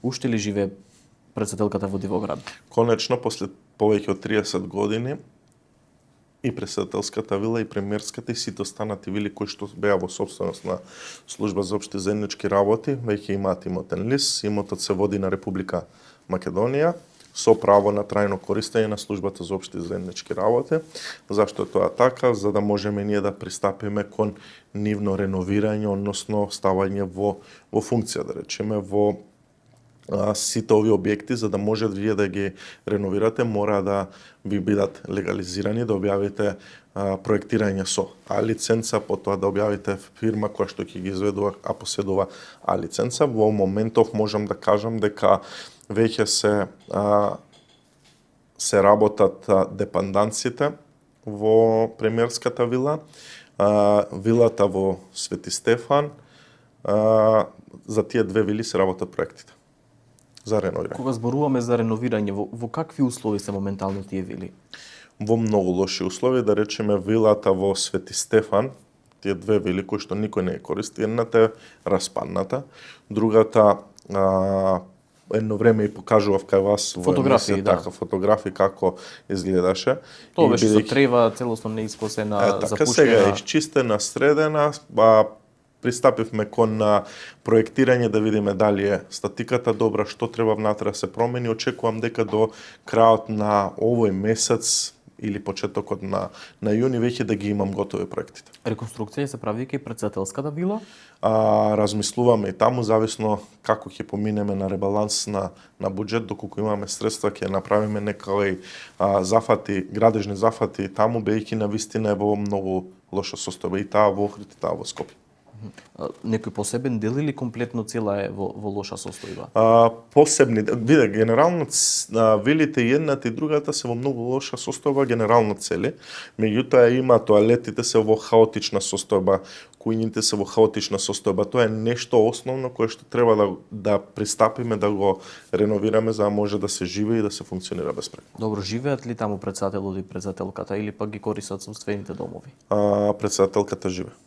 Уште ли живее претседателката во Дивоград? Конечно, после повеќе од 30 години, и претседателската вила, и премиерската, и сите останати вили кои што беа во собственост на Служба за општи заеднички работи, веќе имаат имотен лист. Имотот се води на Република Македонија со право на трајно користење на Службата за општи заеднички работи. Зашто е тоа така? За да можеме ние да пристапиме кон нивно реновирање, односно ставање во функција, да речеме, во сите овие објекти. За да може вие да ги реновирате, мора да ви бидат легализирани, да објавите проектирање со А лиценца, потоа да објавите фирма која што ќе ги изведува, а поседува А лиценца. Во моментов можам да кажам дека веќе се работат депанданците во премиерската вила, вилата во Свети Стефан. За тие две вили се работат проектите за реновирање. Кога зборуваме за реновирање, во какви услови се моментално тие вили? Во многу лоши услови, да речеме вилата во Свети Стефан, тие две вили кои што никој не ја користи, едната е распадната, другата едно време и покажував кај вас во фотографии, да. Фотографии како изгледаше. Тоа беше со трева, целосно неискосена, запушена. Така сега е изчистена, средена, пристапивме кон проектирање да видиме дали е статиката добра, што треба внатре да се промени. Очекувам дека до крајот на овој месец или почетокот на јуни веќе да ги имам готови проектите. Реконструкција се прави и претседателската вила? Размислуваме и таму, зависно како ќе поминеме на ребаланс на буџет, доколку имаме средства, ќе направиме некои зафати, градежни зафати таму, бејќи на вистина е во многу лоша состојба и таа во Охрид, и таа во Скопје. Некој посебен дел или комплетно цела е во лоша состојба? Посебни, виде, генерално вилите и едната и другата се во многу лоша состојба, генерално цели. Меѓутоа има тоалетите се во хаотична состојба, кујните се во хаотична состојба. Тоа е нешто основно кое што треба да пристапиме да го реновираме за да може да се живее и да се функционира безпрекосно. Добро, живеат ли таму претседателот и претседателката или пак ги користат сопствените домови? Претседателката живее.